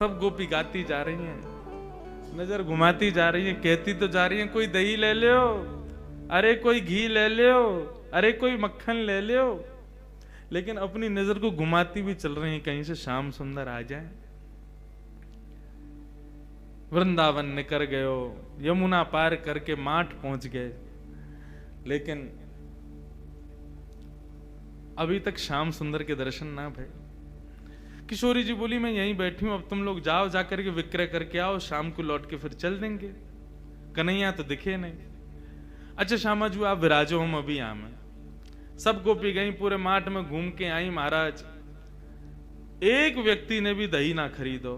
सब गोपी गाती जा रही हैं, नजर घुमाती जा रही हैं, कहती तो जा रही हैं कोई दही ले लो, अरे कोई घी ले लो, अरे कोई मक्खन ले लो, लेकिन अपनी नजर को घुमाती भी चल रही हैं कहीं से श्याम सुंदर आ जाए। वृंदावन निकल गए हो, यमुना पार करके माठ पहुंच गए, लेकिन अभी तक श्याम सुंदर के दर्शन ना भय। किशोरी जी बोली मैं यहीं बैठी हूं, अब तुम लोग जाओ, जाकर के विक्रय करके आओ, शाम को लौट के फिर चल देंगे। कन्हैया तो दिखे नहीं। अच्छा श्यामा जी आप विराजो, हम अभी आम हैं। सब गोपी गई, पूरे माठ में घूम के आई। महाराज एक व्यक्ति ने भी दही ना खरीदो,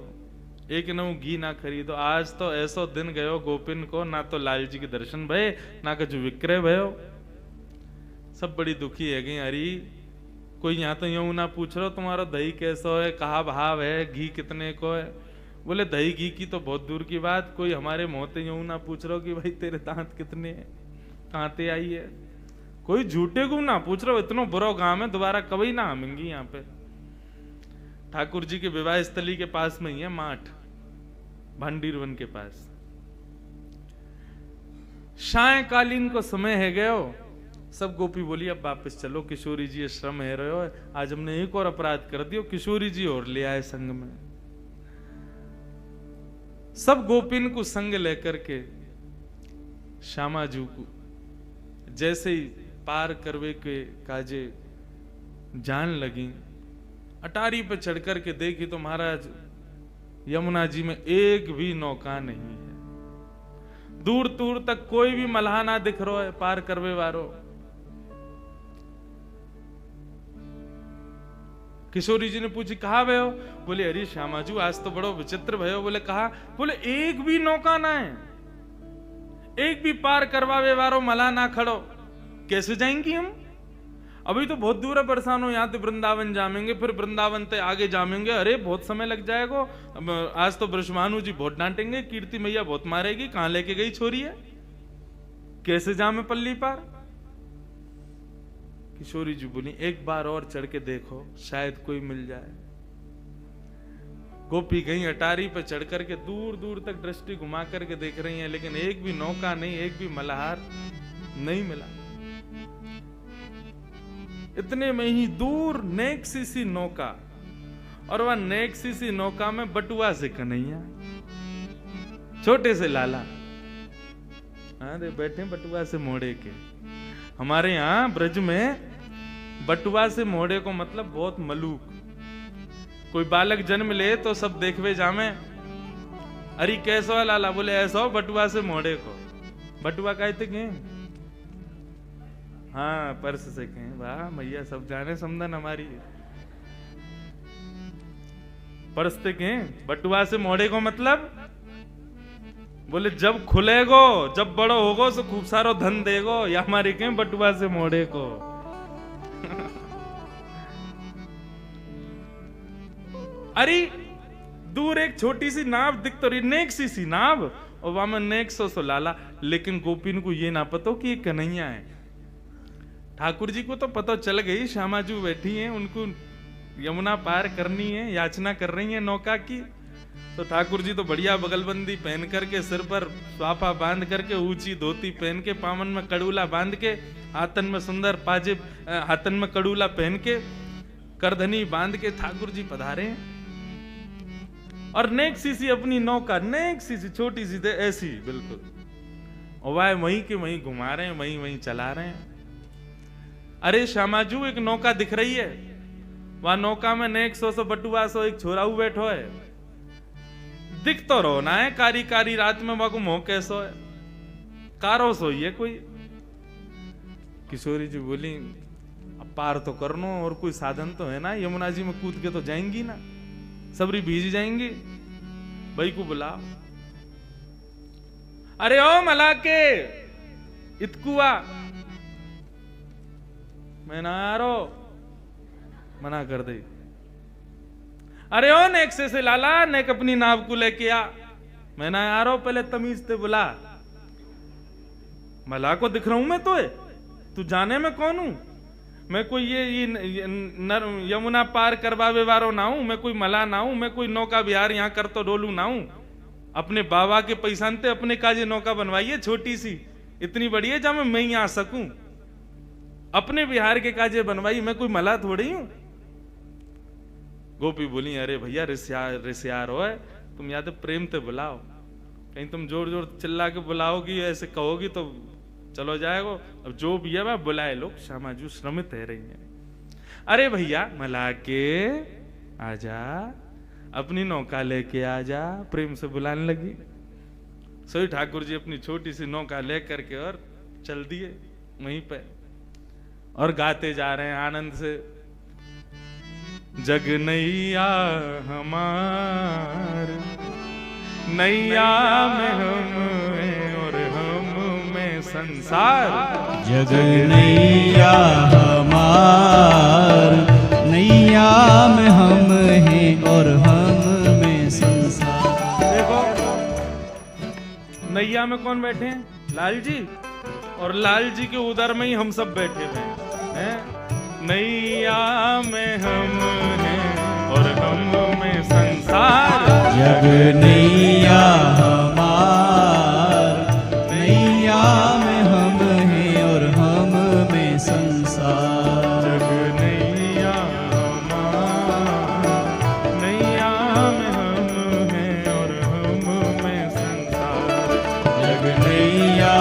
एक न घी ना खरीदो। आज तो ऐसो दिन गयो गोपिन को, ना तो लाल जी के दर्शन भये, ना कुछ विक्रय भयो। सब बड़ी दुखी है गई। अरे कोई यहाँ तो यूं ना पूछ रहा तुम्हारा दही कैसा है, कहा भाव है, घी कितने को है। बोले दही घी की तो बहुत दूर की बात, कोई हमारे मोहते यूं ना पूछ रहा कि भाई तेरे दांत कितने हैं, कहाँ ते आई है। कोई झूठे को ना पूछ रहा, इतना बुरा गांव है, दोबारा कभी ना आमेंगी यहाँ पे। ठाकुर जी के विवाह स्थली के पास में ही है माठ, भांडीर वन के पास। सायकालीन को समय है गयो। सब गोपी बोली अब वापस चलो, किशोरी जी श्रम है रहे हो, आज हमने एक और अपराध कर दियो, किशोरी जी और ले आए संग में। सब गोपिन को संग लेकर के श्यामा जी को जैसे ही पार करवे के काजे जान लगी, अटारी पे चढ़ करके देखी तो महाराज यमुना जी में एक भी नौका नहीं है, दूर दूर तक कोई भी मल्हा ना दिख रहा है पार करवे वारो। किशोरी जी ने पूछी कहा भयो, बोले अरे श्यामा जी आज तो बड़ो विचित्र भयो। बोले कहा, बोले एक भी नौका ना है, एक भी पार करवावे वारो मला ना खड़ो, कैसे जाएंगी हम। अभी तो बहुत दूर है, परेशान हो, यहाँ तो वृंदावन जामेंगे, फिर वृंदावन ते आगे जामेंगे, अरे बहुत समय लग जाएगा। आज तो ब्रजभानु जी बहुत डांटेंगे, कीर्ति मैया बहुत मारेगी, कहां लेके गई छोरी है, कैसे जामे पल्ली पार। किशोरी जी बोली एक बार और चढ़ के देखो, शायद कोई मिल जाए। गोपी गई अटारी पे चढ़ करके दूर दूर तक दृष्टि घुमा करके देख रही हैं, लेकिन एक भी नौका नहीं, एक भी मल्हार नहीं मिला। इतने में ही दूर नेक सी नौका, और वह नेक सी नौका में बटुआ से कन्हैया, छोटे से लाला, अरे बैठे बटुआ से मोड़े के। हमारे यहाँ ब्रज में बटुआ से मोड़े को मतलब बहुत मलूक। कोई बालक जन्म ले तो सब देखवे जामे, अरे कैसो है लाला, बोले ऐसा बटुआ से मोड़े को। बटुआ कहते के, हाँ पर्स से कहें, वाह मैया सब जाने समझन हमारी। पर्स से कहें, बटुआ से मोड़े को मतलब बोले जब खुलेगो, जब बड़ो होगो तो खूब सारो धन देगो, या हमारे कहें बटुआ से मोड़े को। अरे दूर एक छोटी सी नाव दिख तो रही, नेक सी नाव, और वहां में नेक सो लाला। लेकिन गोपिन को ये ना पता कि ये कन्हैया है। ठाकुर जी को तो पता चल गई, श्यामा जी बैठी हैं, उनको यमुना पार करनी है, याचना कर रही है नौका की। तो ठाकुर जी तो बढ़िया बगलबंदी पहन करके, सिर पर स्वापा बांध करके, ऊंची धोती पहन के, पावन में कड़ूला बांध के, हाथन में सुंदर पाजेब, हाथन में कड़ूला पहन के, करधनी बांध के ठाकुर जी पधारे हैं। और नेक सी अपनी नौका, नेक सी छोटी सी ऐसी बिल्कुल, और वह वहीं के वहीं घुमा रहे हैं, वहीं वहीं चला रहे हैं। अरे श्यामा जी एक नौका दिख रही है, वह नौका में नेक सो बटुआ सो एक छोरा बैठो है, दिख तो रोना है, कारी कारी रात में वह मोह कैसो है, कारो सो ये कोई। किशोरी जी बोली अब पार तो करनो, और कोई साधन तो है ना, यमुना जी में कूद के तो जाएंगी ना, सबरी भीज जाएंगी। भाई को बुलाओ। अरे ओ मला के इतकुआ, मैं ना आ रो, मना कर दे। अरे ओ नेक से लाला, नेक अपनी नाव को लेके आ, मैं ना आ रहा हूं, पहले तमीज से बुला। मला को दिख रहा हूं मैं तो, तू जाने में कौन हूं, मैं कोई यमुना पार करवावे वारो ना हूं, मैं कोई मला ना हूं, मैं कोई नौका विहार यहाँ कर तो डोलू ना हूं। अपने बाबा के पैसानते अपने काजे नौका बनवाइए छोटी सी, इतनी बड़ी है जहां मैं ही आ सकूं। अपने बिहार के काजे बनवाई, मैं कोई मला थोड़ी हूं। गोपी बोली अरे भैया रिश्यार हो है, तुम या तो प्रेम से बुलाओ, कहीं तुम जोर जोर चिल्ला के बुलाओगी ऐसे कहोगी तो चलो जाएगा। अब जो भी है वह बुलाए लोग, श्यामाजू श्रमित है रही है। अरे भैया मला के आजा, अपनी नौका लेके आजा, प्रेम से बुलाने लगी। सोई ठाकुर जी अपनी छोटी सी नौका लेकर के और चल दिए वहीं पे, और गाते जा रहे हैं आनंद से, जग नैया हमार, नैया में हम हैं और हम में संसार। जग नैया हमार, नैया में हम हैं और हम में संसार। देखो नैया में कौन बैठे हैं? लाल जी, और लाल जी के उधर में ही हम सब बैठे हुए हैं। नैया में हम हैं और हम में संसार। जग नैया हमार, नैया में हम हैं और हम में संसार। जग नैया हमार, नैया में हम हैं और हम में संसार। जग नैया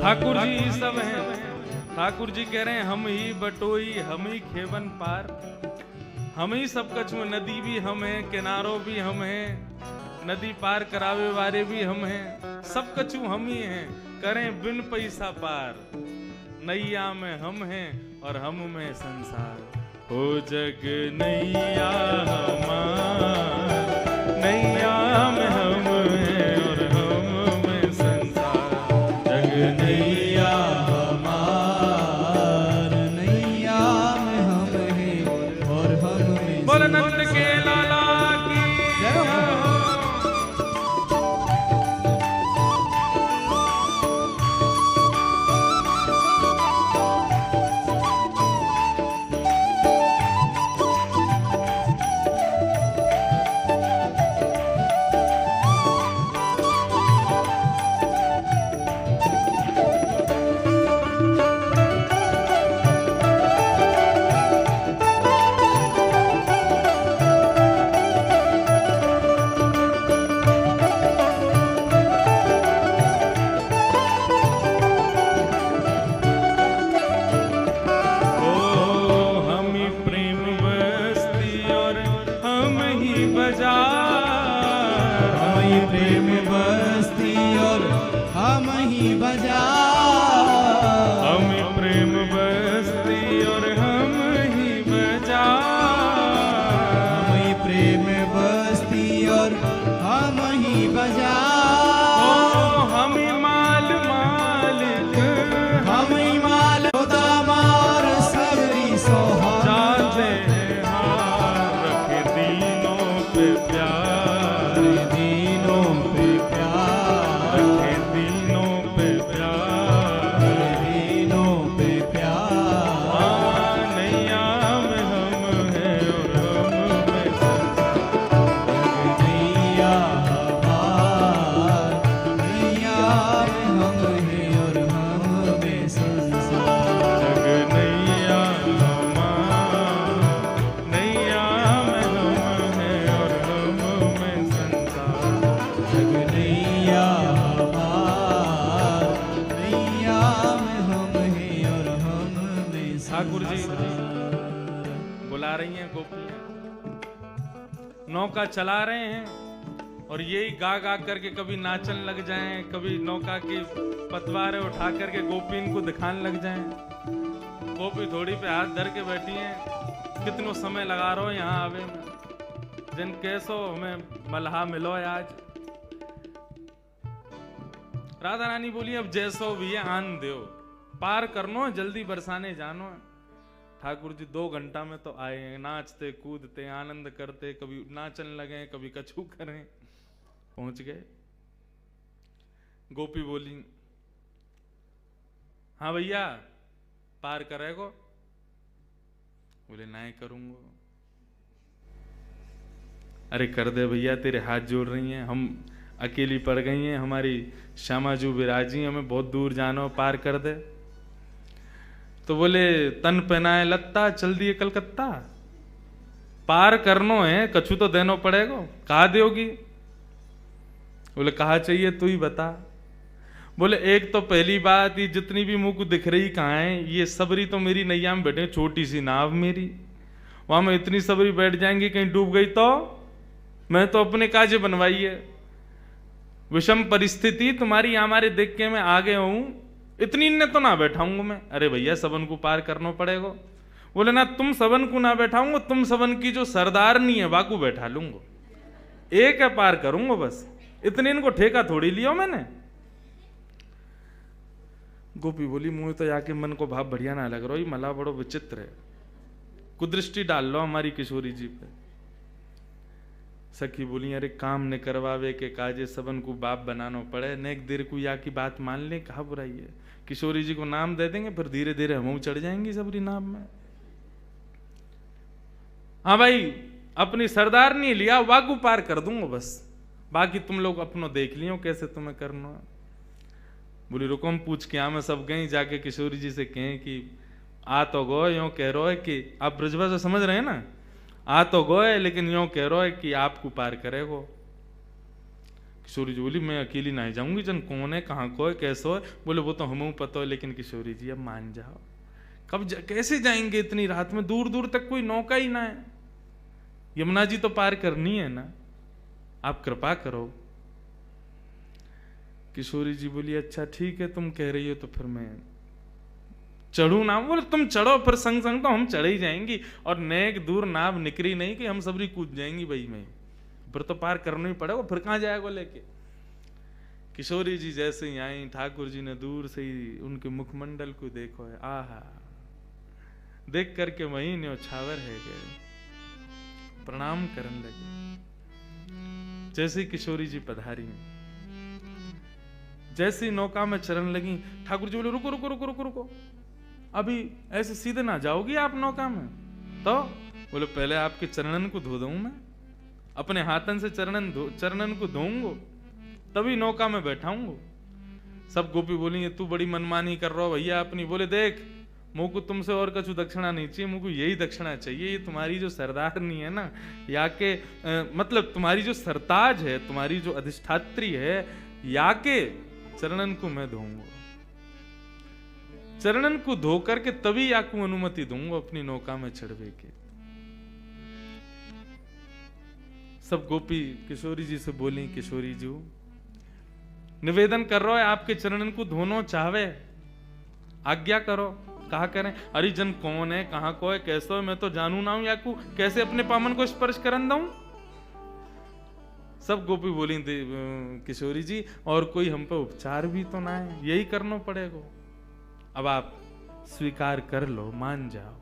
ठाकुर जी सब हैं। ठाकुर जी कह रहे हैं हम ही बटोई, हम ही खेवन पार, हम ही सब कछु, नदी भी हम हैं, किनारों भी हम हैं, नदी पार करावे वाले भी हम हैं, सब कछु हम ही हैं, करें बिन पैसा पार। नैया में हम हैं और हम में संसार। हो जग नैया हमार, नैया में हम हैं और हम में संसार। जग नैया हमार, नैया में हम हैं और हम में। बोल नंद के लाला की जय हो। भैया हमार, नैया में हम हैं और हम में ठाकुर जी संसार। बुला रही हैं गोपियां, नौका चला रहे हैं और यही गा गा करके कभी नाचन लग जाएं, कभी नौका की पतवारें उठा करके गोपी इनको दिखाने लग जाएं। गोपी थोड़ी पे हाथ धर के बैठी हैं, कितनो समय लगा रहो यहाँ आवे में, जिन कैसो हमें मल्हा मिलो आज। राधा रानी बोली अब जैसो भी है आन दो, पार करनो जल्दी बरसाने जानो। ठाकुर जी 2 घंटा में तो आए हैं, नाचते कूदते आनंद करते, कभी नाचन लगे कभी कछू करें, पहुंच गए। गोपी बोली हाँ भैया पार करेगो? बोले नहीं करूंगा। अरे कर दे भैया, तेरे हाथ जोड़ रही हैं, हम अकेली पड़ गई हैं, हमारी श्यामा जू विराजी, हमें बहुत दूर जानो, पार कर दे। तो बोले तन पहनाए लत्ता चल दिए कलकत्ता, पार करनो है कछु तो देनो पड़ेगा, कहा दोगी? बोले कहा चाहिए तू ही बता। बोले एक तो पहली बात, ये जितनी भी मुंह को दिख रही कहाँ है, ये सबरी तो मेरी नैया में बैठे, छोटी सी नाव मेरी, वहां में इतनी सबरी बैठ जाएंगी कहीं डूब गई तो मैं तो अपने काजे बनवाई है। विषम परिस्थिति तुम्हारी हमारे देख के मैं आगे हूं, इतनी ने तो ना बैठाऊंगा मैं। अरे भैया सबन को पार करना पड़ेगा। बोले ना तुम सबन को ना बैठाऊंगा, तुम सबन की जो सरदारनी है वाकू बैठा लूंगा, एक है पार करूंगा बस, इतने इनको ठेका थोड़ी लिया मैंने। गोपी बोली मुंह तो जाके मन को भाव बढ़िया ना लग रहा, ये मला बड़ो विचित्र है, कुदृष्टि डाल लो हमारी किशोरी जी पे। सखी बोली अरे काम ने करवावे के काजे सबन को बाप बनाना पड़े, नेक देर को या की बात मान ले, कहा बुराई है। किशोरी जी को नाम दे देंगे फिर धीरे धीरे हम चढ़ जाएंगी सबरी नाम में। हाँ भाई अपनी सरदार नहीं लिया, वाकू पार कर दूंगा बस, बाकी तुम लोग अपनो देख लियो कैसे तुम्हें करना। बोली रुको हम पूछ के मैं सब गई, जाके किशोरी जी से कहें कि आ तो गो यूं कह रहा है कि आप ब्रजभाषा समझ रहे हैं ना, आ तो गो है लेकिन यूं कह रहा है कि आपको पार करेगो। किशोरी जी बोली मैं अकेली नहीं जाऊंगी, जन कौन है कहाँ को है कैसो है। बोले वो तो हमें पता है, लेकिन किशोरी जी अब मान जाओ, कैसे जाएंगे इतनी रात में, दूर दूर तक कोई नौका ही ना है, यमुना जी तो पार करनी है ना, आप कृपा करो। किशोरी जी बोली अच्छा ठीक है तुम कह रही हो तो फिर मैं चढ़ू ना। बोले तुम चढ़ो फिर संग संग तो हम चढ़ ही जाएंगी, और नेक दूर नाव निकरी नहीं कि हम सबरी कूद जाएंगी भाई में, फिर तो पार करना ही पड़ेगा, फिर कहां जाएगा लेके। किशोरी जी जैसे ही आई, ठाकुर जी ने दूर से ही उनके मुखमंडल को देखो है, आहा देख करके वही न्योछावर है गए, प्रणाम करने लगे। जैसे किशोरी जी पधारी, जैसी नौका में चरण लगी, ठाकुर जी बोले रुको रुको रुको रुको रुको, अभी ऐसे सीधे ना जाओगी आप नौका में। तो बोले पहले आपके चरणन को धो दूं मैं, अपने हाथन से चरणन को धोऊंगा तभी नौका में बैठाऊंगा। सब गोपी बोली तू बड़ी मनमानी कर रहा हो भैया अपनी। बोले देख मुझ को तुमसे और कछु दक्षिणा नहीं चाहिए, मुझको यही दक्षिणा चाहिए, ये तुम्हारी जो सरदारनी है ना, या के मतलब तुम्हारी जो सरताज है, तुम्हारी जो अधिष्ठात्री है, या के चरणन को मैं धोऊंगा, चरणन को धो करके तभी याकू अनुमति दूंगा अपनी नौका में चढ़वे के। सब गोपी किशोरी जी से बोली किशोरी जी निवेदन कर रहा है आपके चरणन को धोनो चाहवे, आज्ञा करो। कहा करें? अरे जन कौन है कहां को है कैसो है मैं तो जानू ना हूं, याकू कैसे अपने पामन को स्पर्श करन दूं। सब गोपी बोली किशोरी जी और कोई हम पे उपचार भी तो ना है, यही करना पड़ेगा, अब आप स्वीकार कर लो, मान जाओ।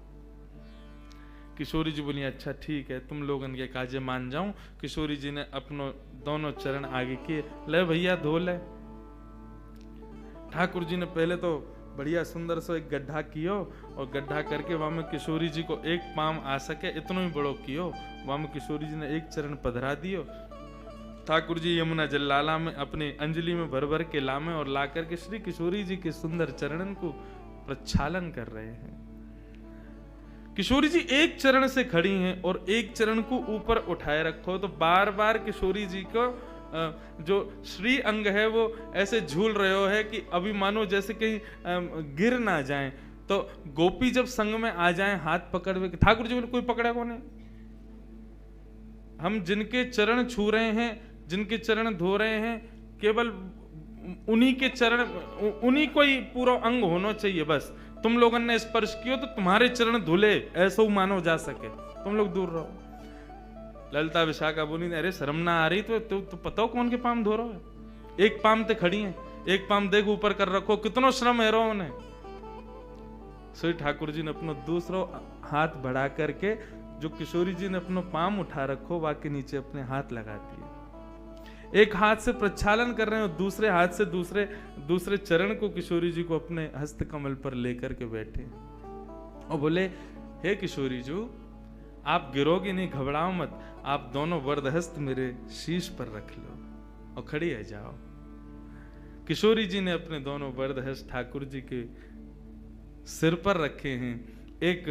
किशोरी जी बोली अच्छा ठीक है तुम लोगन के काजे मान जाऊं। किशोरी जी ने अपनो दोनों चरण आगे किए, ले भैया धो ले। ठाकुर जी ने पहले तो बढ़िया सुंदर सो एक गड्ढा कियो, और गड्ढा करके वहां में किशोरी जी को एक पाम आ सके इतना ही बड़ो कियो, वहां में किशोरी जी ने एक चरण पधरा दियो। ठाकुर जी यमुना जल लाला में अपने अंजलि में भर भर के लामे और ला करके श्री किशोरी जी के सुंदर चरणन को प्रक्षालन कर रहे हैं। किशोरी जी एक चरण से खड़ी हैं और एक चरण को ऊपर उठाए रखो, तो बार बार किशोरी जी को जो श्री अंग है वो ऐसे झूल रहे हो है कि अभी मानो जैसे कहीं गिर ना जाएं। तो गोपी जब संग में आ जाएं हाथ पकड़ हुए, ठाकुर जी ने कोई पकड़ा कौन है? हम जिनके चरण छू रहे हैं, जिनके चरण धो रहे हैं, केवल उन्हीं के चरण, उन्हीं को ही पूरा अंग होना चाहिए। बस तुम लोगों ने स्पर्श किया तो तुम्हारे चरण धुले, ऐसा मानो जा सके, तुम लोग दूर रहो। ललिता विशाखा बोली, अरे शर्म ना आ रही तो पता हो कौन के पाम धो रहा है? एक पाम ते खड़ी है, एक पाम देख ऊपर कर रखो, कितनो श्रम है रो उन्हें। श्री ठाकुर जी ने अपना दूसरा हाथ बढ़ा करके जो किशोरी जी ने अपना पाम उठा रखो वाके नीचे अपने हाथ लगा दिए। एक हाथ से प्रक्षालन कर रहे हैं और दूसरे हाथ से दूसरे चरण को किशोरी जी को अपने हस्त कमल पर लेकर के बैठे और बोले, हे किशोरी जी, आप गिरोगी नहीं, घबराओ मत, आप दोनों वरदहस्त मेरे शीश पर रख लो और खड़ी है जाओ। किशोरी जी ने अपने दोनों वरदहस्त ठाकुर जी के सिर पर रखे हैं, एक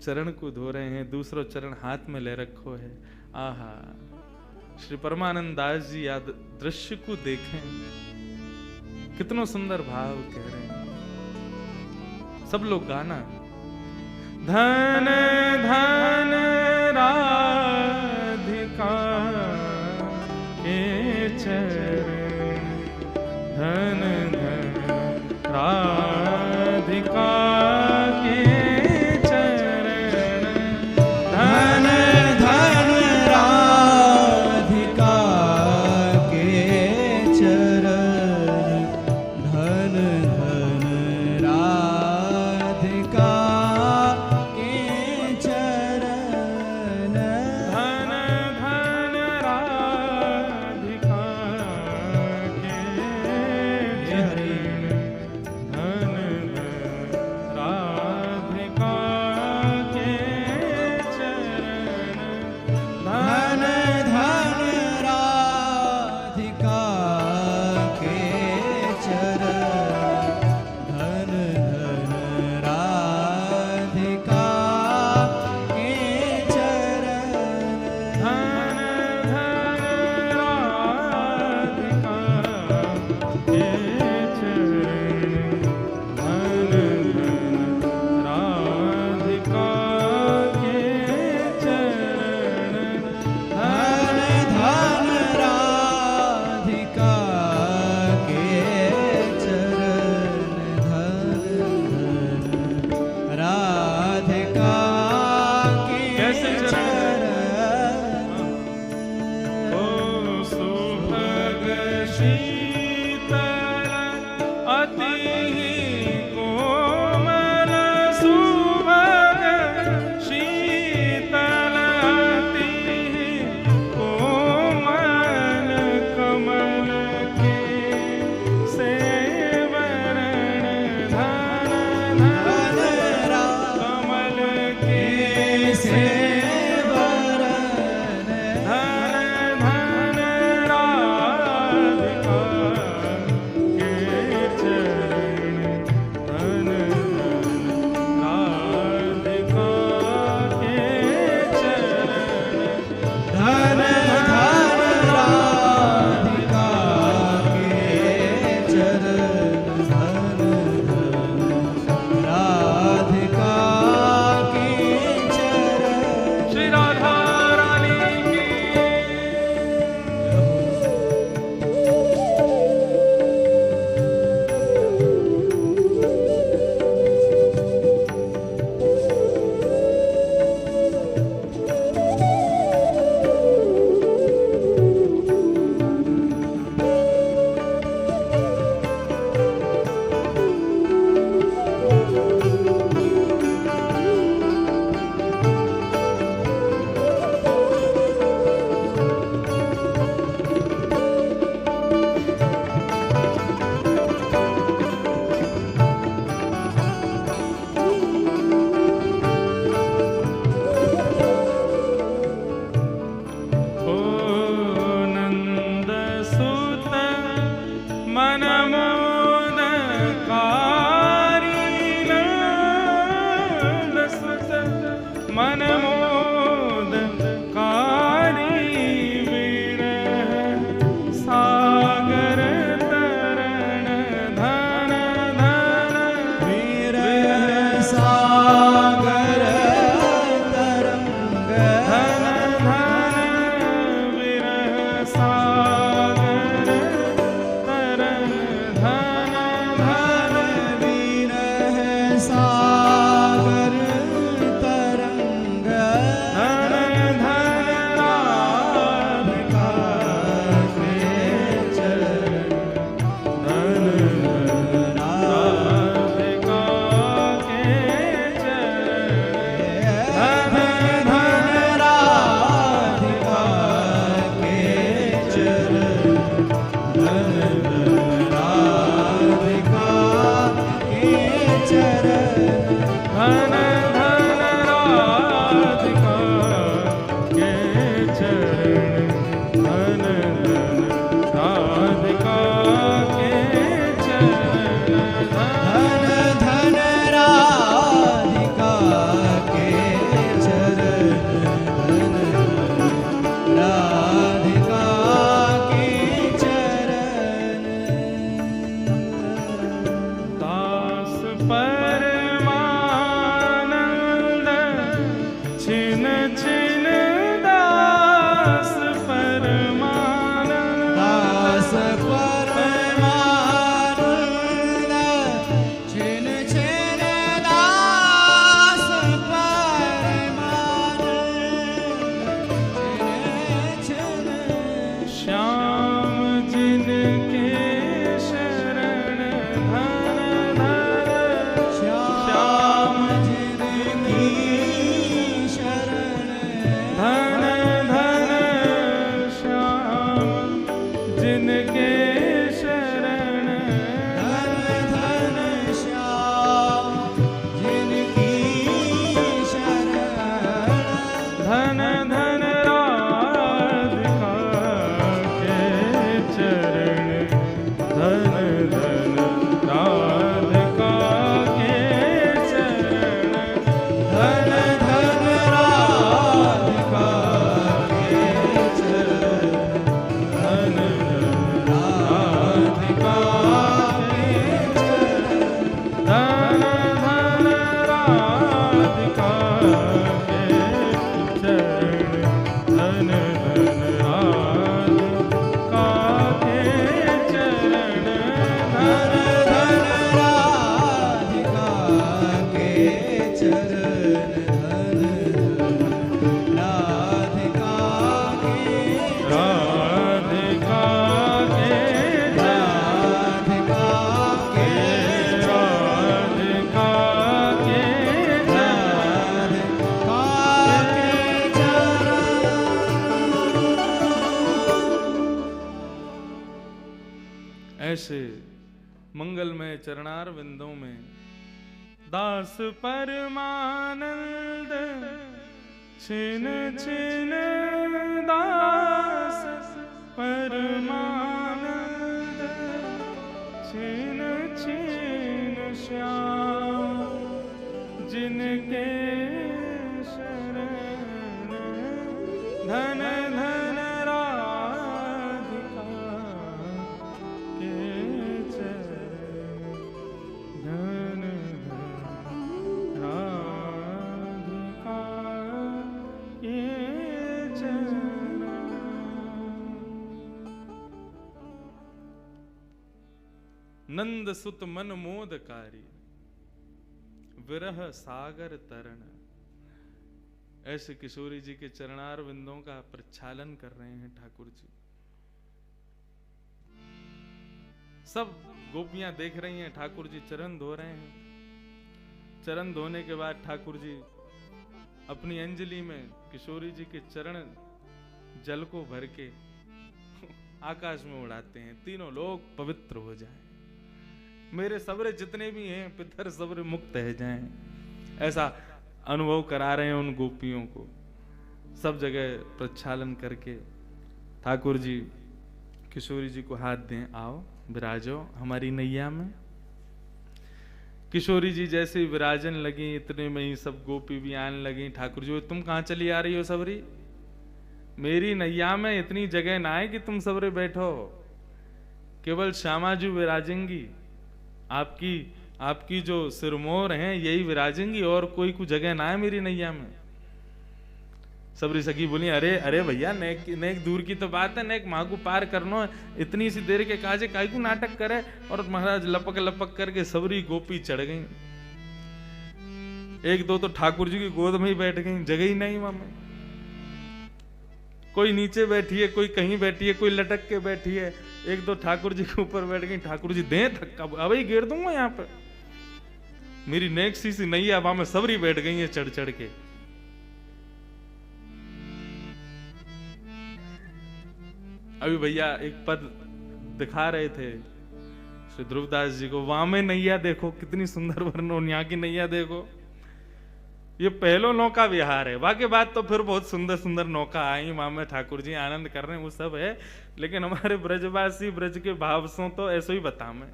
चरण को धो रहे हैं, दूसरा चरण हाथ में ले रखो है। आहा, श्री परमानंद दास जी याद दृश्य को देखें, कितना सुंदर भाव कह रहे हैं। सब लोग गाना, धन धन राधिका के चरण, धन धन राधिका के चरण, धन धन राधिका के चरण, धन धन राधिका के चरण, धन धन राधिका के चरण, धन धन राधिका के चरण, धन धन राधिका के चरण, धन धन राधिका के चरण, धन धन राधिका के चरण, धन धन राधिका के चरण, धन धन राधिका के चरण, धन धन राधिका के कैसे चरण, ओ सुभग शीतल अति कोमल, सुभग शीतल अति कोमल, कमल के सेवरण, धन धन कमल के सेवरण, धन धन राधिका राधिका के चरण धन धन राधिका के चरण धन धन राधिका के चरण धन धन राधिका के चरण धन राधिका के चरण दास परमानंद छिन छिन दास परमानंद दास परमानंद छिन छिन दास परमानंद छिन छिन श्याम जिनके शरण धन धन श्याम जिनकी शरण धन धन श्याम जिनके शरण धन धन श्याम जिनकी शरण धन धन राधिका के चरण धन धन राधिका के चरण धन धन राधिका के चरण धन राधिका के चरण धन धन राधिका के चरण धन धन राधिका के चरण धन धन राधिका के चरण धन धन राधिका के राधिका के राधिका के राधिका के राधिका के चरण ऐसे मंगलमय चरणार विंदों में दास परमानंद छिन छिन दास परमानंद छिन छिन श्याम जिनके शरण धन धन राधिका के चरण धन धन राधिका के चरण। नंद सुत मन मोदकारी विरह सागर तरण। ऐसे किशोरी जी के चरणार विंदों का प्रक्षालन कर रहे हैं ठाकुर जी। सब गोपियां देख रही हैं, ठाकुर जी चरण धो रहे हैं। चरण धोने के बाद ठाकुर जी अपनी अंजलि में किशोरी जी के चरण जल को भर के आकाश में उड़ाते हैं, तीनों लोग पवित्र हो जाएं, मेरे सबरे जितने भी हैं पितर सबरे मुक्त है जाएं। ऐसा अनुभव करा रहे हैं उन गोपियों को। सब जगह प्रक्षालन करके ठाकुर जी किशोरी जी को हाथ दें, आओ विराजो हमारी नैया में। किशोरी जी जैसे ही विराजन लगी, इतने में ही सब गोपी भी आने लगी। ठाकुर जी, तुम कहाँ चली आ रही हो सबरी? मेरी नैया में इतनी जगह ना है कि तुम सबरे बैठो, केवल श्यामा जी विराजेंगी, आपकी जो सिरमोर हैं यही विराजेंगी, और कोई कुछ जगह ना है मेरी नैया में। सबरी सखी बोली, अरे अरे भैया, नेक दूर की तो बात है, नेक माँ को पार करनो है, इतनी सी देर के काजे काई को नाटक करे। और महाराज लपक लपक करके सबरी गोपी चढ़ गई। एक दो तो ठाकुर जी की गोद में ही बैठ गई, जगह ही नहीं वहां में। कोई नीचे बैठी है, कोई कहीं बैठी है, कोई लटक के बैठी है। एक दो ठाकुर जी के ऊपर बैठ गई। ठाकुर जी दें धक्का, अब ही गिर दूंगा यहाँ पे। मेरी नेक सी नैया वहां में सबरी बैठ गई है चढ़ चढ़ के। अभी भैया एक पद दिखा रहे थे श्री ध्रुवदास जी को, वहां में नैया देखो कितनी सुंदर वर्णन, यहाँ की नैया देखो। ये पहलो नौका विहार है, बाकी बात तो फिर बहुत सुंदर सुंदर नौका आई, वहां में ठाकुर जी आनंद कर रहे हैं, वो सब है। लेकिन हमारे ब्रजवासी ब्रज के भाव सो तो ऐसो ही बता मैं।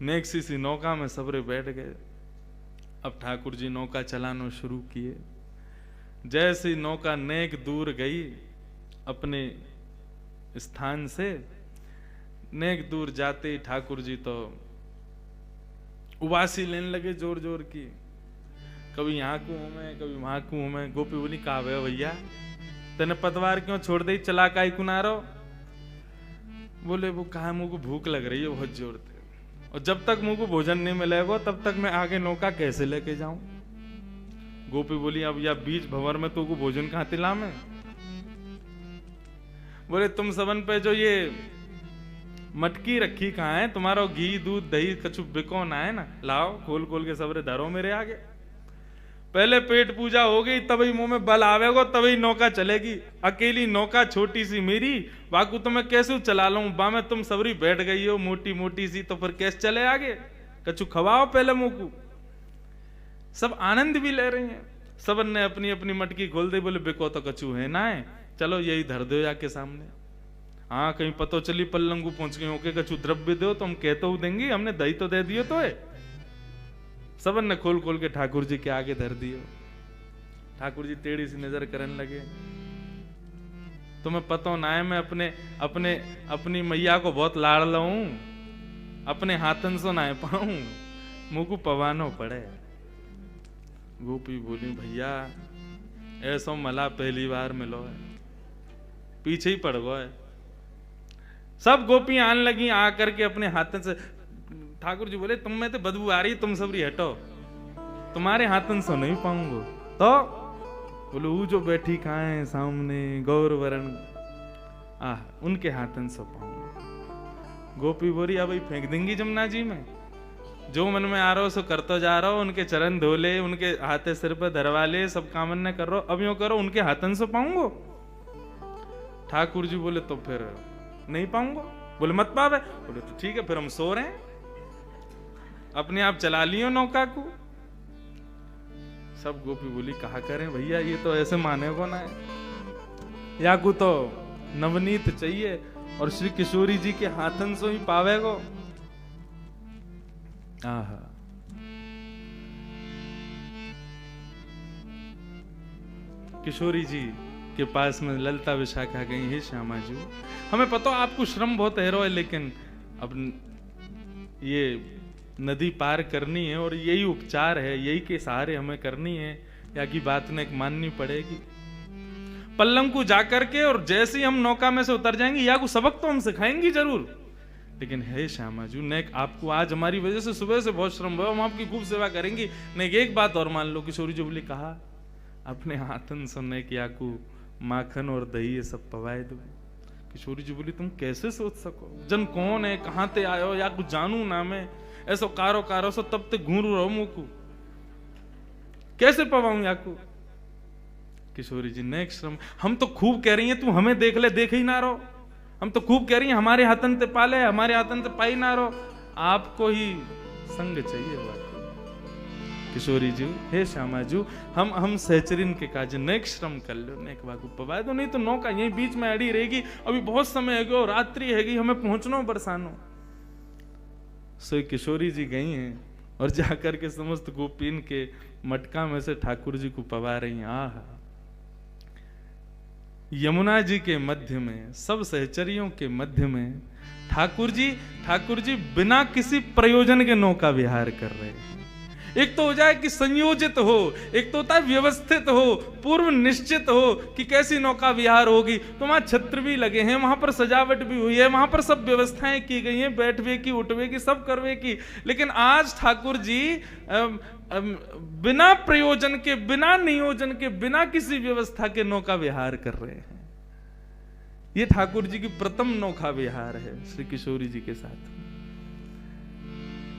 नेक्स्ट सी नौका में सबरे बैठ गए। अब ठाकुर जी नौका चलाना शुरू किए। जैसी नौका नेक दूर गई अपने स्थान से, नेक दूर जाते ही ठाकुर जी तो उबासी लेने लगे जोर जोर की। कभी यहाँ को हूं मैं, कभी वहां को हूं मैं। गोपी बोली कहा भैया तेने पतवार क्यों छोड़ दी, चला काई कुनारो? बोले वो कहा मुंह को भूख लग रही है बहुत जोर से, और जब तक मुंह को भोजन नहीं मिलेगा तब तक मैं आगे नौका कैसे लेके जाऊं। गोपी बोली अब या बीच भंवर में तो को भोजन कहां तिला में। बोले तुम सबन पे जो ये मटकी रखी कहाँ है, तुम्हारा घी दूध दही कछु बिकौन है ना, लाओ खोल खोल के सबरे धरो मेरे आगे। पहले पेट पूजा हो गई, तभी मुंह में बल आवेगा, तभी नौका चलेगी। अकेली नौका छोटी सी मेरी, बाकू तो मैं कैसे चला लूं, बा में तुम सबरी बैठ गई हो मोटी मोटी सी, तो फिर कैसे चले आगे। कछु खवाओ पहले मुंह को। सब आनंद भी ले रहे हैं, सबन ने अपनी अपनी मटकी खोल दी। बोले बिको तो कछु है ना है, चलो यही धर दो जाके सामने। हाँ कहीं पतो चली पल्लंगू पहुंच गए होके कछु द्रव्य दो तो हम कहते देंगे, हमने दही तो दे दियो तो है। सबन ने खोल खोल के ठाकुर जी के आगे धर दियो। ठाकुर जी टेढ़ी सी नजर करने लगे। तुम्हें पता ना है मैं अपनी मैया को बहुत लाड़ लूं, अपने हाथन से ना पाऊं, मुंह को पवानो पड़े। गोपी बोली भैया ऐसा मला पहली बार मिलो है, पीछे ही पड़ गए। सब गोपी आने लगी आकर के अपने हाथन से। ठाकुर जी बोले तुम में तो बदबू आ रही, तुम सबरी हटो, तुम्हारे हाथन से नहीं पाऊंगा। तो बोले वो जो बैठी कहाँ है सामने गौर वरण, उनके हाथन से पाऊंगा। गोपी बोली अब फेंक देंगी जमुना जी में, जो मन में आ रहा हो सो करते जा रहा हो, उनके चरण धोले, उनके हाथे सिर पर धरवा ले, सब काम न कर रहा, अब यूं करो उनके हाथन से पाऊंगा। ठाकुर जी बोले तो फिर नहीं पाऊंगा। बोले मत पावे। बोले तो ठीक है फिर हम सो रहे हैं, अपने आप चला लियो नौका को। सब गोपी बोली कहा करें भैया, ये तो ऐसे माने को ना है, या को तो नवनीत चाहिए और श्री किशोरी जी के हाथन से ही पावेगो। आहा किशोरी जी के पास में ललिता विशाखा गई, हे श्यामा जी हमें पता आपको श्रम बहुत है, लेकिन अब ये नदी पार करनी है और यही उपचार है, यही के सहारे हमें करनी है, या की बात ने माननी पड़ेगी। पल्लम को जाकर के और जैसे ही हम नौका में से उतर जाएंगे, या को सबक तो हम सिखाएंगे जरूर, लेकिन हे श्यामा जी नेक आपको आज हमारी वजह से सुबह से बहुत श्रम हुआ, हम आपकी खूब सेवा करेंगे। नेक एक बात और मान लो, किशोरी जी बोली कहा अपने हाथन सुनने की आकू माखन और दही ये सब पवाए दो। किशोरी जी बोली तुम कैसे सोच सको, जन कौन है, कहां ते आयो, या कुछ जानू ना मैं, ऐसो कारो कारो सो तब तक घूरू रहो मुंह को, कैसे पवाऊं याकू। किशोरी जी नेक श्रम, हम तो खूब कह रही हैं तू हमें देख ले, देख ही ना रहो, हम तो खूब कह रही हैं हमारे हाथन ते पाले, हमारे हाथन ते पाई ना रहो, आपको ही संग चाहिए बात। किशोरी जी हे श्यामा जी हम सहचरिन के काज नेक श्रम कर लो, नेक बागू पवाए दो, नहीं तो नौका यही बीच में अड़ी रहेगी, अभी बहुत समय है गो, रात्रि हैगी, हमें पहुंचना बरसानो। सो किशोरी जी गई हैं और जाकर के समस्त गोपीन के मटका में से ठाकुर जी को पवा रही हैं। आहा यमुना जी के मध्य में, सब सहचरियों के मध्य में ठाकुर जी बिना किसी प्रयोजन के नौका विहार कर रहे हैं। एक तो हो जाए कि संयोजित हो, एक तो होता है व्यवस्थित हो, पूर्व निश्चित हो कि कैसी नौका विहार होगी, तो वहां छत्र भी लगे हैं, वहां पर सजावट भी हुई है, वहां पर सब व्यवस्थाएं की गई हैं, बैठवे की उठवे की सब करवे की। लेकिन आज ठाकुर जी बिना प्रयोजन के, बिना नियोजन के, बिना किसी व्यवस्था के नौका विहार कर रहे हैं। ये ठाकुर जी की प्रथम नौका विहार है श्री किशोरी जी के साथ।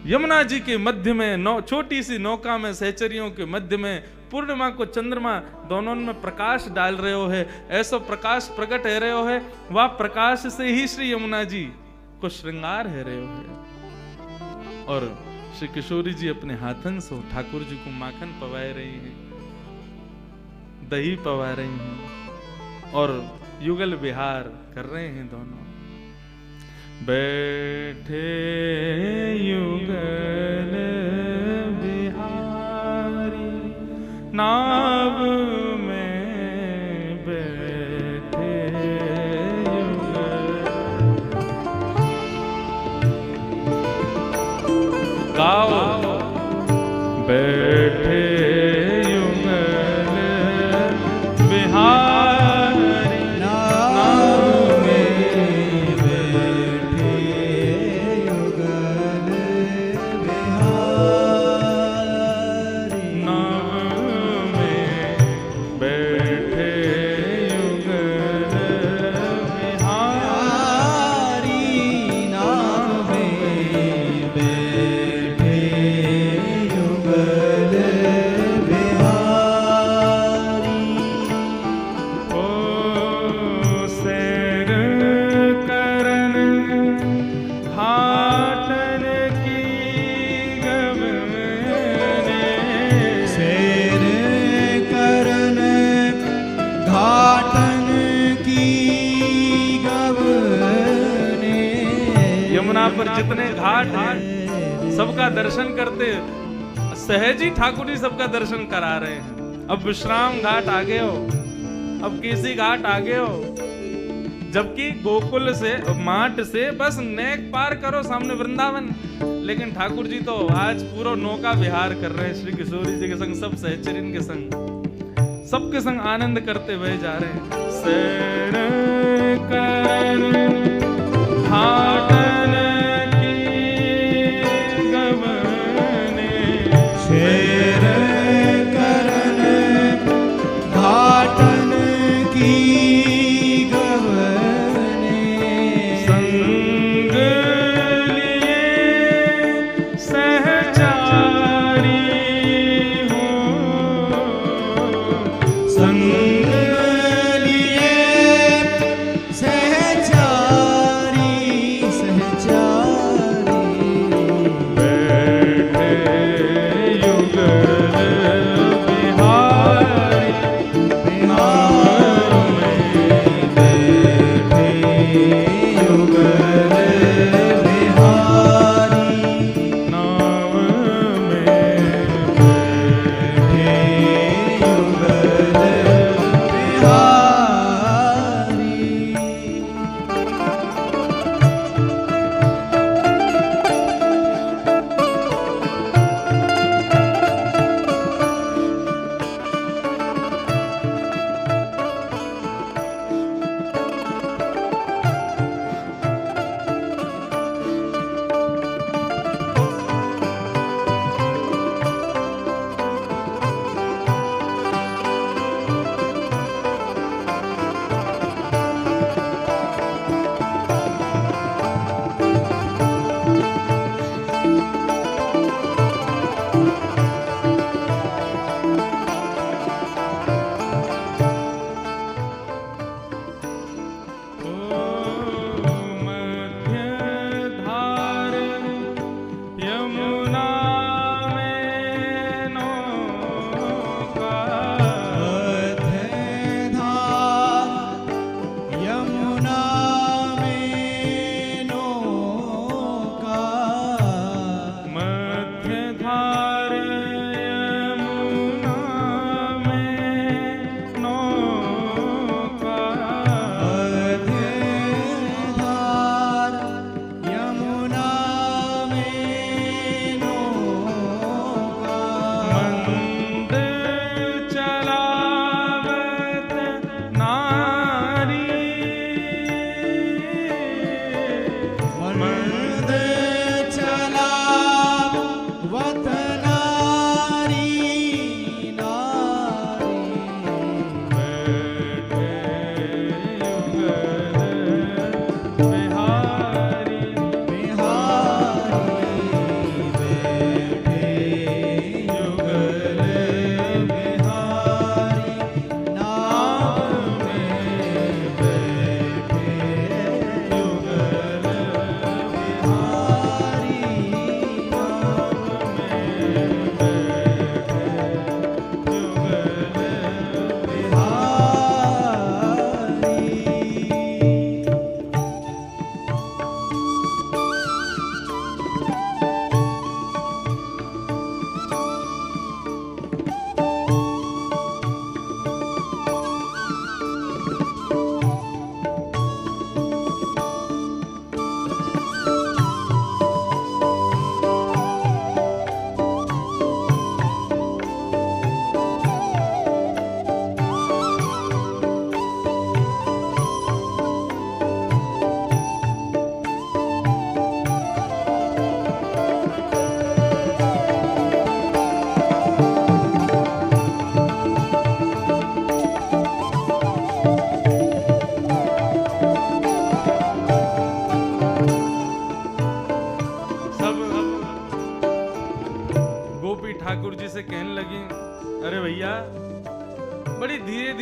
यमुना जी के मध्य में छोटी सी नौका में सहचरियों के मध्य में पूर्णिमा को चंद्रमा दोनों में प्रकाश डाल रहे हो है, ऐसा प्रकाश प्रकट है रहे हो है, वह प्रकाश से ही श्री यमुना जी को श्रृंगार है रहे हो है। और श्री किशोरी जी अपने हाथन से ठाकुर जी को माखन पवाए रही हैं, दही पवा रही हैं और युगल विहार कर रहे हैं दोनों। बैठे युगल बिहारी नाव में बैठे युगल। गाओ बैठे युगल बिहारी नाव में बैठे युगल बिहारी। नाव में बैठे युगल बिहारी। नाव में बैठे युगल बिहारी। ओ सैर करन घाटन की गवने। सैर करन घाटन की गवने। यमुना पर जितने घाट हैं सबका दर्शन करते, सहज ही ठाकुर जी सबका दर्शन करा रहे हैं। अब विश्राम घाट आगे हो, अब केसी घाट आगे हो, जबकि गोकुल से माट से बस नेक पार करो सामने वृंदावन। लेकिन ठाकुर जी तो आज पूरा नौका विहार कर रहे हैं श्री किशोरी जी के संग, सब सहचरिन के संग, सबके संग आनंद करते हुए जा रहे हैं। सैर करन घाटन की गवने। सैर करन घाटन की गवने। संग लिए सहचारी हो। संग लिए सहचारी।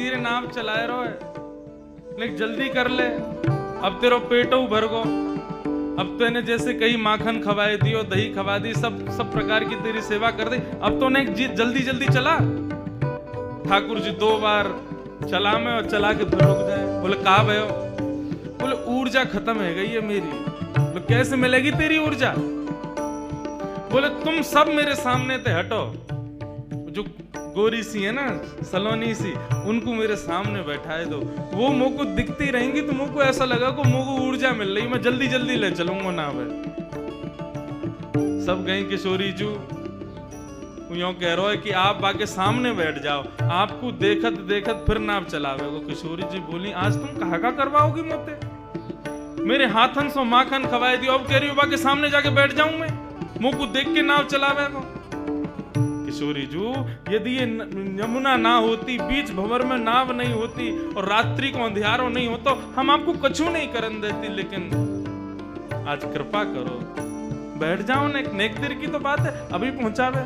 धीरे नाव चलाए रहो है, लेकिन जल्दी कर ले, अब तेरा पेटो भर गो। अब तो इन्हें जैसे कई माखन खवाए दियो, दही खवा दी, सब प्रकार की तेरी सेवा कर दी, अब तो ने जल्दी जल्दी चला। ठाकुर जी 2 बार चला में और चला के फिर रुक जाए। बोले कहा भयो? बोले ऊर्जा खत्म है गई है मेरी। बोले कैसे मिलेगी तेरी ऊर्जा? बोले तुम सब मेरे सामने ते हटो, जो गोरी सी है ना, सलोनी सी, उनको मेरे सामने बैठाए दो, वो मुंह को दिखती रहेंगी तो मुंह को ऐसा लगा को मुंह को ऊर्जा मिल रही, मैं जल्दी जल्दी ले चलूंगा ना। सब गई किशोरी जू यूं कह रहा है कि आप बाके सामने बैठ जाओ, आपको देखत देखत फिर नाव चलावेगो। किशोरी जी बोली आज तुम कहा करवाओगी मोते? मेरे हाथन सो माखन खवाए दियो, अब कह रही हो बाके सामने जाके बैठ जाऊं मैं, मुंह को देख के नाव चलावेगो। किशोरी जू यदि ये यमुना ना होती, बीच भंवर में नाव नहीं होती और रात्रि को अंधियारो नहीं होता, हम आपको कछु नहीं करन देती, लेकिन आज कृपा करो बैठ जाओ। नेक देर की तो बात है, अभी पहुंचावे।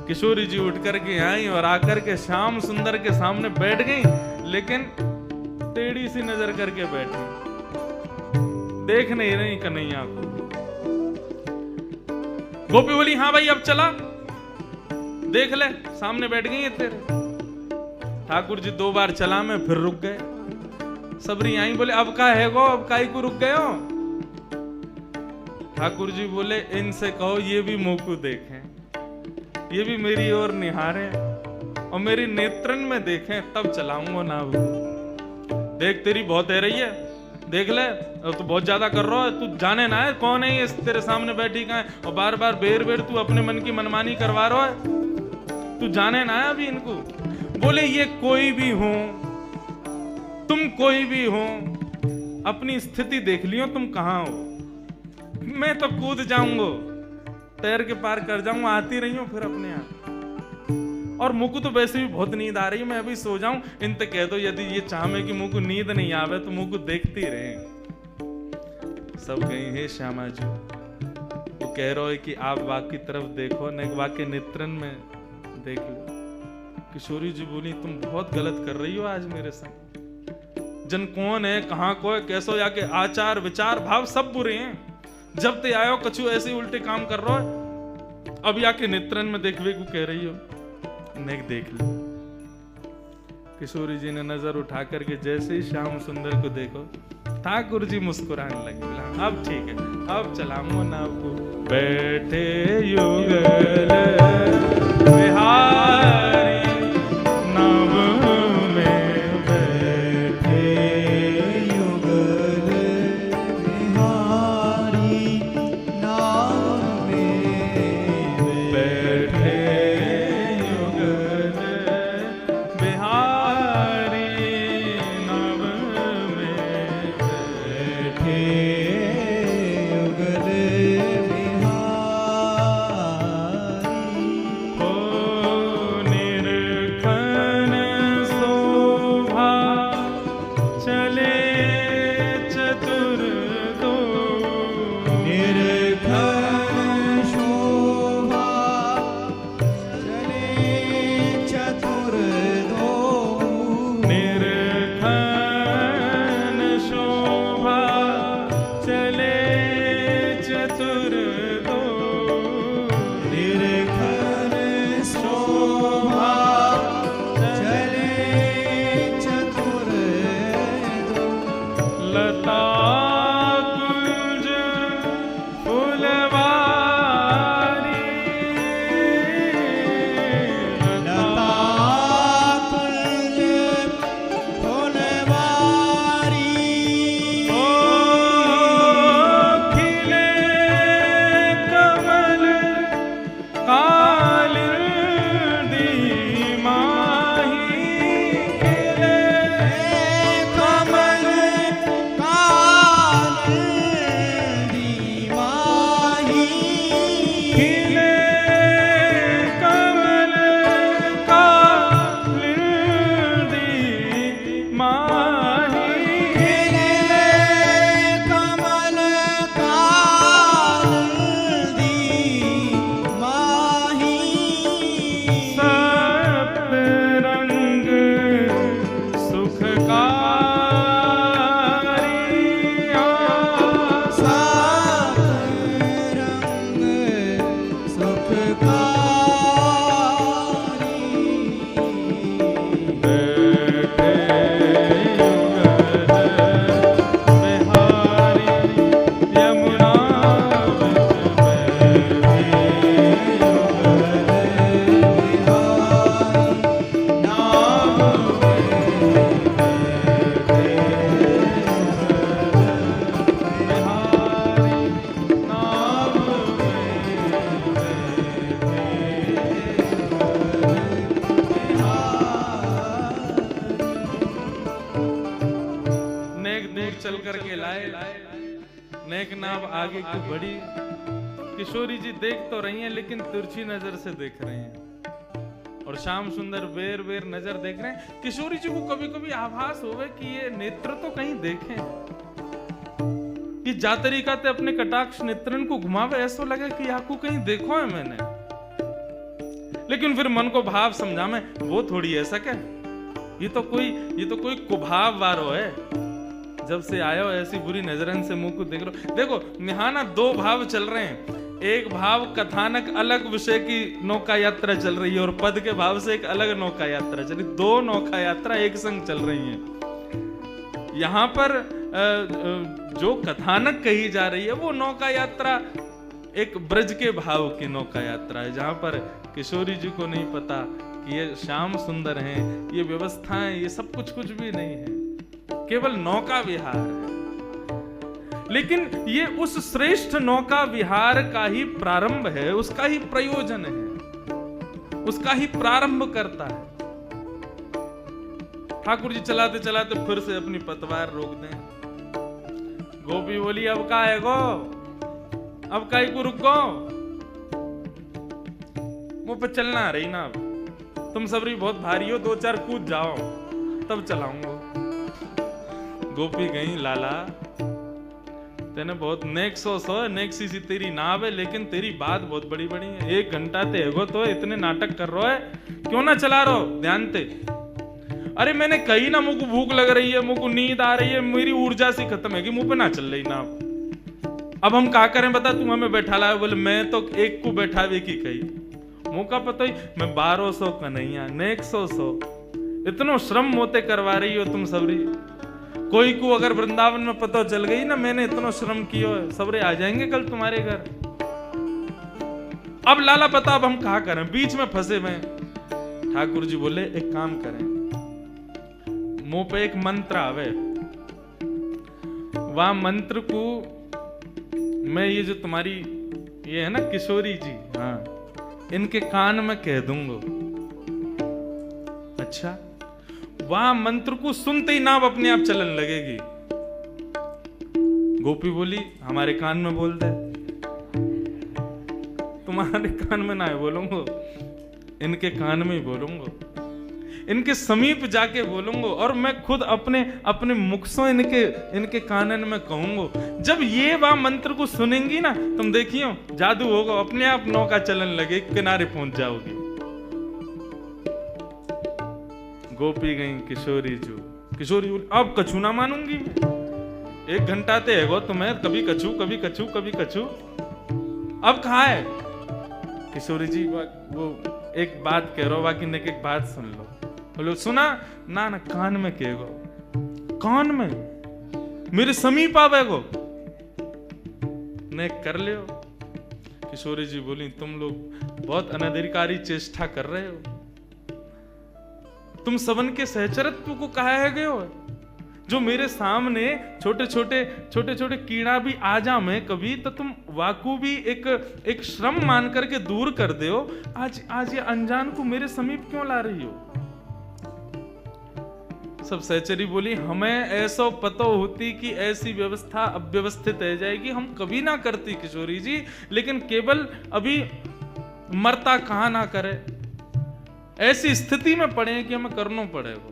किशोरी जी उठ करके आई और आकर के श्याम सुंदर के सामने बैठ गई, लेकिन टेढ़ी सी नजर करके बैठी, देख नहीं रही कन्हैया को। गोपी बोली हाँ भाई अब चला, देख ले सामने बैठ गई है तेरे। ठाकुर जी 2 बार चला में फिर रुक गए। सबरी आई बोले अब का है गो, अब काई को रुक गए हो? ठाकुर जी बोले इनसे कहो ये भी मुंह को देखें, ये भी मेरी ओर निहारें और मेरी नेत्रन में देखें, तब चलाऊंगा ना। देख तेरी बहुत है रही है, देख ले, अब तो बहुत ज्यादा कर रहा है, तू जाने ना है कौन है ये तेरे सामने बैठी का है, और बार बार बेर बेर तू अपने मन की मनमानी करवा रहा है, तू जाने ना है अभी इनको। बोले ये कोई भी हो, तुम कोई भी हो, अपनी स्थिति देख लियो तुम कहां हो, मैं तो कूद जाऊंगा, तैर के पार कर जाऊंगा, आती रही हूं फिर अपने आप। और मुझको तो वैसे भी बहुत नींद आ रही है, मैं अभी सो जाऊं। इनते कह दो यदि ये चाहे कि मुझको नींद नहीं आवे तो मुझको देखती रहे। सब गई है श्यामा जी, वो कह रहा है कि आप वाक की तरफ देखो, न वाक के नेत्रन में देख लो। किशोरी जी बोली तुम बहुत गलत कर रही हो आज मेरे संग। जन कौन है, कहां को है, कैसो, या के आचार विचार भाव सब बुरे हैं। जब ते आयो कछु ऐसे उल्टे काम कर रहा है, अब या के नेत्रन में देखवे को कह रही हो, नेक देख लो। किशोरी जी ने नजर उठा करके जैसे ही श्याम सुंदर को देखो, ठाकुर जी मुस्कुराने लगे। अब ठीक है, अब चलाऊंगा नाव को। बैठे युगल बिहारी नाव में, बैठे युगल बिहारी नाव में, बैठे युगल बिहारी नाव में, बैठे युगल बिहारी। हो नेक नाव आगे की बढ़ी। किशोरी जी देख तो रही हैं लेकिन तिरछी नजर से देख रहे हैं और श्याम सुंदर बेर बेर नजर देख रहे हैं। किशोरी जी को कभी कभी आभास होवे कि ये नेत्र तो कहीं देखें, ये जा तरीका ते अपने कटाक्ष नेत्रन को घुमावे, ऐसा लगे कि आपको कहीं देखो है मैंने। लेकिन फिर मन को भाव समझा में वो थोड़ी ऐसा क्या, ये तो कोई कुभाव वारो है। जब से आयो ऐसी बुरी नजरन से मुंह को देख लो। देखो यहाँ ना दो भाव चल रहे हैं, एक भाव कथानक अलग विषय की नौका यात्रा चल रही है और पद के भाव से एक अलग नौका यात्रा चल रही, दो नौका यात्रा एक संग चल रही है। यहाँ पर जो कथानक कही जा रही है वो नौका यात्रा एक ब्रज के भाव की नौका यात्रा है, जहां पर किशोरी जी को नहीं पता कि ये श्याम सुंदर हैं, ये व्यवस्थाएं, ये सब कुछ भी नहीं है, केवल नौका विहार है। लेकिन ये उस श्रेष्ठ नौका विहार का ही प्रारंभ है, उसका ही प्रयोजन है, उसका ही प्रारंभ करता है। ठाकुर जी चलाते चलाते फिर से अपनी पतवार रोक दें। गोपी बोली अब का है गो, अब का को रुको, मुंह पे चलना रही ना, अब तुम सबरी बहुत भारी हो, दो चार कूद जाओ तब चलाऊंगा। गोपी गई लाला तेने बहुत नेक सो नेक सी तेरी नाव है, लेकिन तेरी बात बहुत बड़ी बड़ी है। 1 घंटा ते एगो तो इतने नाटक कर रहा है, क्यों ना चला रहो ध्यान ते। अरे मैंने कही ना मुझको भूख लग रही है, मुझको नींद आ रही है, मेरी ऊर्जा सी खत्म है कि मुंह पे ना चल रही ना। अब हम क्या करें बता, तू हमें बैठा ला। बोले मैं तो एक को बैठावे की कही, मुंह का पता ही मैं 1200 कन्हैया नेक 100 इतनो श्रम मोते करवा रही हो तुम सबरी। कोई को अगर वृंदावन में पता चल गई ना मैंने इतना श्रम किया है, सबरे आ जाएंगे कल तुम्हारे घर। अब लाला पता अब हम कहा करें, बीच में फंसे में। ठाकुर जी बोले एक काम करें, मुंह पे एक मंत्र आवे, वह मंत्र को मैं ये जो तुम्हारी ये है ना किशोरी जी, हाँ इनके कान में कह दूंगा। अच्छा, वह मंत्र को सुनते ही नाव अपने आप चलन लगेगी। गोपी बोली हमारे कान में बोल दे। तुम्हारे कान में ना बोलूंगा, इनके कान में ही बोलूंगा, इनके समीप जाके बोलूंगा और मैं खुद अपने मुख से इनके कानन में कहूंगा। जब ये वह मंत्र को सुनेंगी ना तुम देखियो जादू होगा, अपने आप नौका चलन लगे, किनारे पहुंच जाओगी। गोपी गई किशोरी बोली अब कछु ना मानूंगी मैं, 1 घंटा ते है तुम्हें, कभी कछु कभी कछु कभी कछु, अब कहाँ है। किशोरी जी वो एक बात कह रहा बाकी ने एक बात सुन लो। बोलो सुना ना ना कान में कहेगो, कान में मेरे समीप आवेगो ने कर लियो। किशोरी जी बोली तुम लोग बहुत अनधिकारी चेष्टा कर रहे हो, तुम सबन के सहचरत्व को कहा है गए हो। जो मेरे सामने छोटे छोटे कीड़ा भी आ जा मैं कभी, तो तुम वाकू भी एक श्रम मान करके दूर कर दे हो। आज ये अनजान को मेरे समीप क्यों ला रही हो। सब सहचरी बोली हमें ऐसा पता होती कि ऐसी व्यवस्था अव्यवस्थित रह जाएगी, हम कभी ना करती किशोरी जी, लेकिन केवल अभी मरता कहाँ ना करे, ऐसी स्थिति में पड़े कि हमें करना पड़ेगा।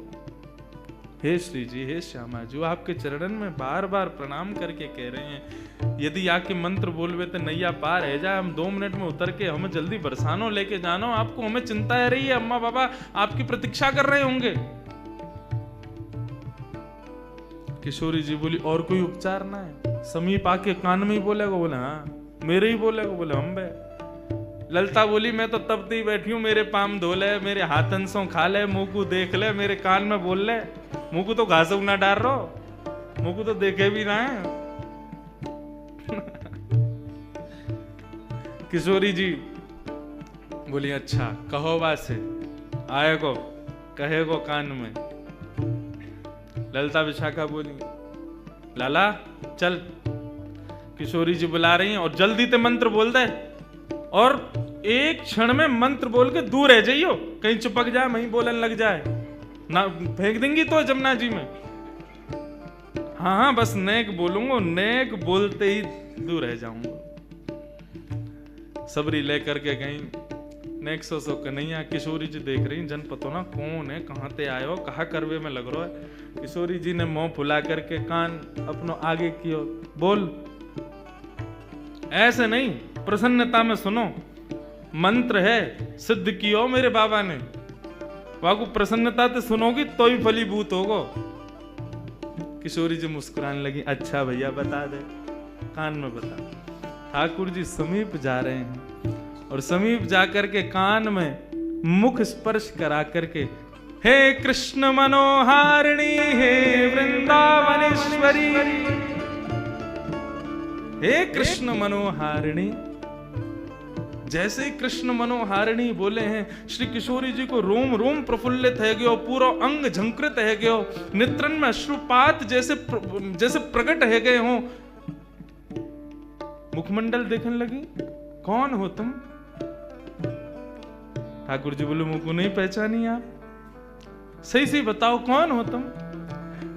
हे श्री जी, हे श्यामा जी, आपके चरणन में बार बार प्रणाम करके कह रहे हैं, यदि आके मंत्र बोलवे तो नैया पार है जाए, हम 2 मिनट में उतर के हमें जल्दी बरसानो लेके जानो, आपको हमें चिंता है रही है, अम्मा बाबा आपकी प्रतीक्षा कर रहे होंगे। किशोरी जी बोली और कोई उपचार ना है, समीप आके कान में ही बोलेगा। बोले हाँ मेरे ही बोलेगा। बोले हम बे। ललता बोली मैं तो तब तक बैठी हूँ, मेरे पाम धो ले, मेरे हाथन सो खा ले, मुंह को देख ले, मेरे कान में बोल ले, मुंह को तो घास ना डाल रहो, मुंह को तो देखे भी ना है। किशोरी जी बोली अच्छा कहो वासे आए को कहे को कान में। ललता विशाखा बोली लाला चल, किशोरी जी बुला रही हैं और जल्दी ते मंत्र बोल दे, और एक क्षण में मंत्र बोल के दूर रह जाइयो, कहीं चिपक जाए वहीं बोलन लग जाए ना, फेंक देंगी तो जमुना जी में। हाँ हाँ बस नेक बोलूंगा, नेक बोलते ही दूर रह जाऊंगा। सबरी लेकर के गई नेक सो कन्हैया। किशोरी जी देख रही जन पतो ना कौन है, कहाँ ते आयो, कहाँ करवे में लग रहा है। किशोरी जी ने मुंह फुला करके कान अपनो आगे कियो, बोल। ऐसे नहीं, प्रसन्नता में सुनो, मंत्र है सिद्ध कियो मेरे बाबा ने, वाकू प्रसन्नता से सुनोगी तो ही फलीभूत होगो। किशोरी जी मुस्कुराने लगी, अच्छा भैया बता दे, कान में बता। ठाकुर जी समीप जा रहे हैं और समीप जाकर के कान में मुख स्पर्श करा करके, हे कृष्ण मनोहारिणी, हे वृंदावनेश्वरी, हे कृष्ण मनोहारिणी। जैसे ही कृष्ण मनोहारिणी बोले हैं, श्री किशोरी जी को रोम रोम प्रफुल्लित है गयो, पूरा अंग झंकृत है गयो, नेत्रन में अश्रुपात जैसे प्रकट है गए हो। मुखमंडल देखने लगी, कौन हो तुम? ठाकुर जी बोले, मुझको नहीं पहचानी आप, सही से बताओ कौन हो तुम?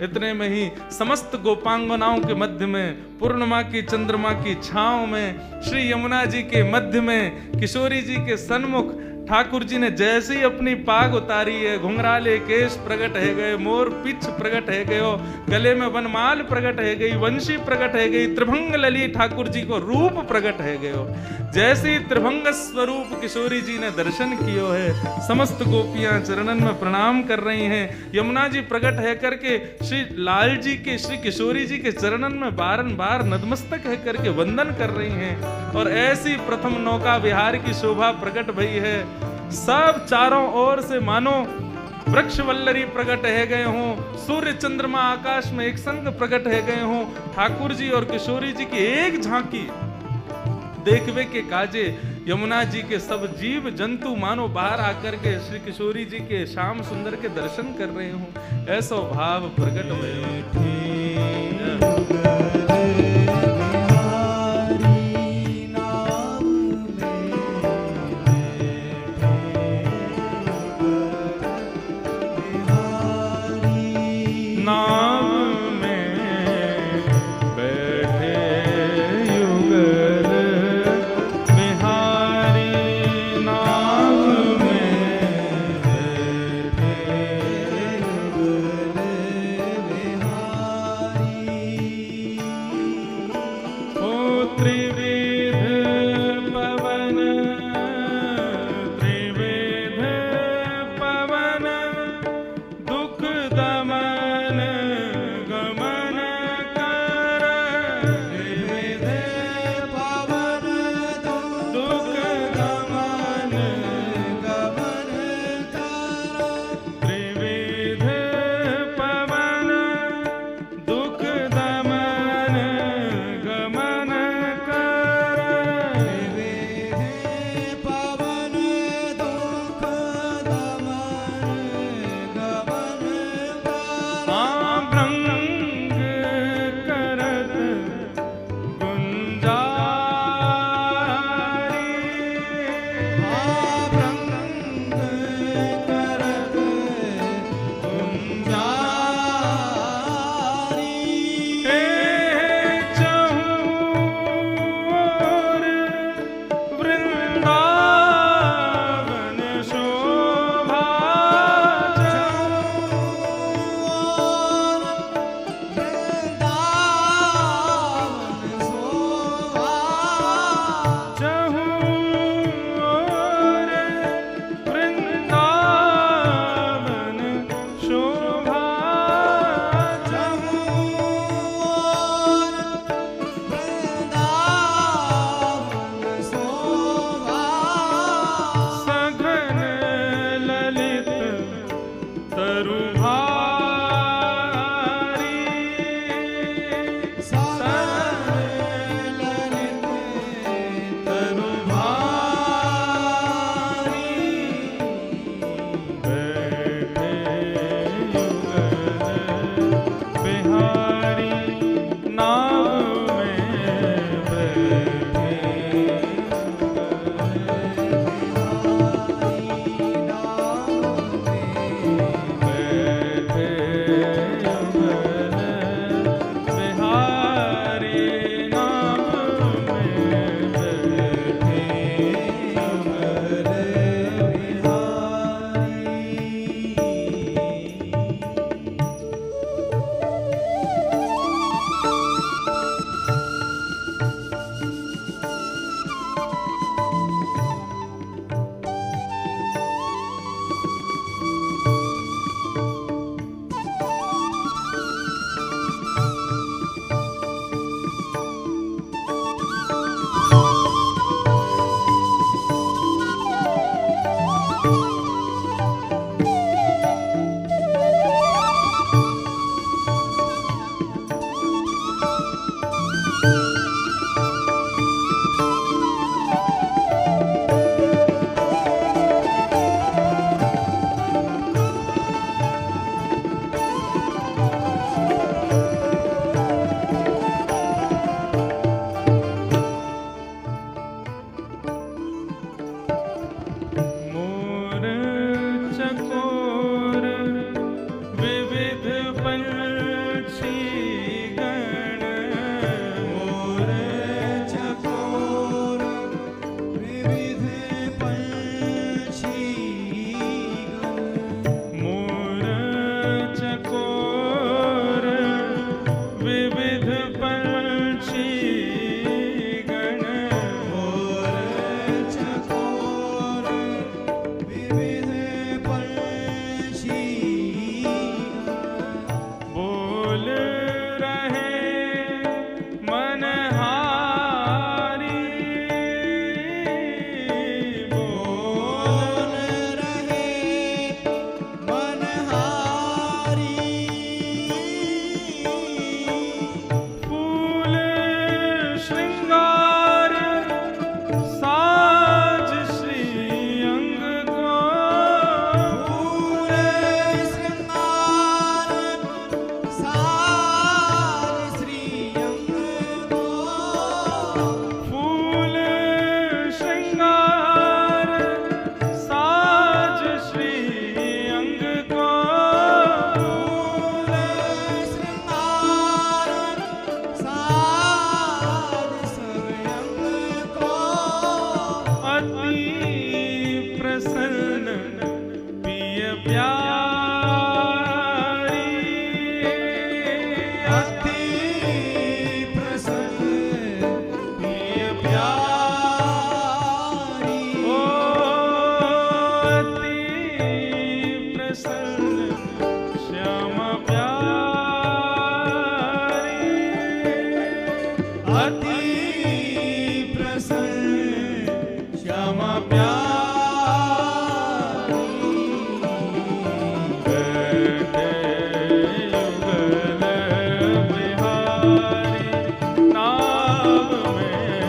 इतने में ही समस्त गोपांगनाओं के मध्य में, पूर्णिमा की चंद्रमा की छांव में, श्री यमुना जी के मध्य में, किशोरी जी के सन्मुख ठाकुर जी ने जैसे ही अपनी पाग उतारी है, घुंघराले केश प्रकट है गए, मोर पिछ प्रकट है गयो, गले में वनमाल प्रकट है गई, वंशी प्रकट है गई, त्रिभंग लली ठाकुर जी को रूप प्रकट है गयो। जैसे ही त्रिभंग स्वरूप किशोरी जी ने दर्शन कियो है, समस्त गोपियां चरणन में प्रणाम कर रही हैं। यमुना जी प्रकट है करके श्री लाल जी के, श्री किशोरी जी के चरणन में बारंबार नतमस्तक है करके वंदन कर रही हैं। और ऐसी प्रथम नौका विहार की शोभा प्रकट भई है। सब चारों ओर से मानो वृक्ष वल्लरी प्रकट है गए हों, सूर्य चंद्रमा आकाश में एक संग प्रकट है गए हों। ठाकुर जी और किशोरी जी की एक झांकी देखवे के काजे यमुना जी के सब जीव जंतु मानो बाहर आकर के श्री किशोरी जी के श्याम सुंदर के दर्शन कर रहे हों। ऐसा भाव प्रकट हुए।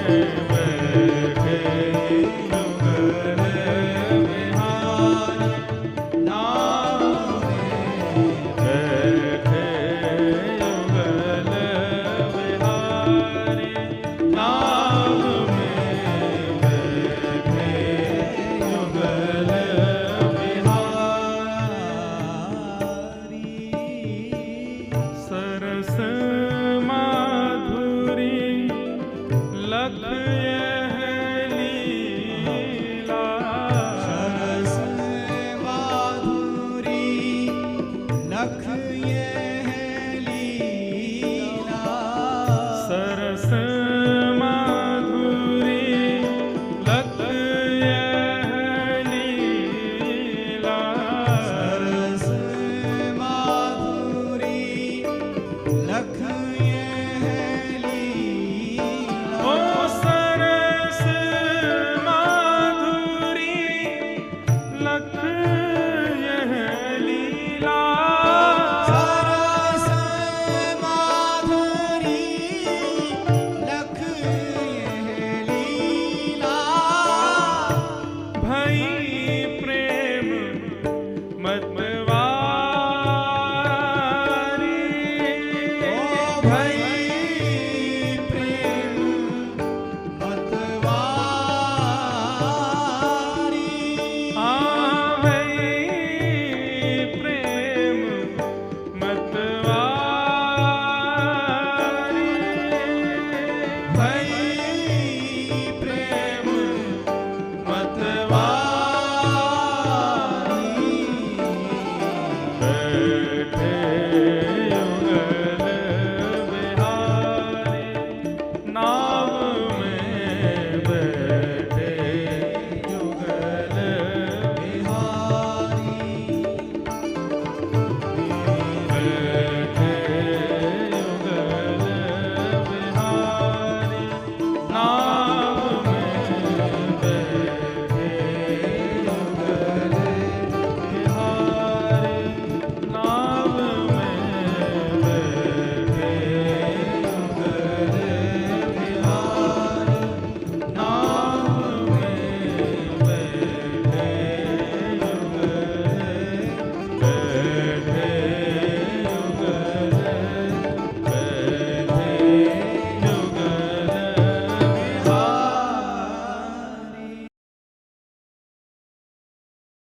है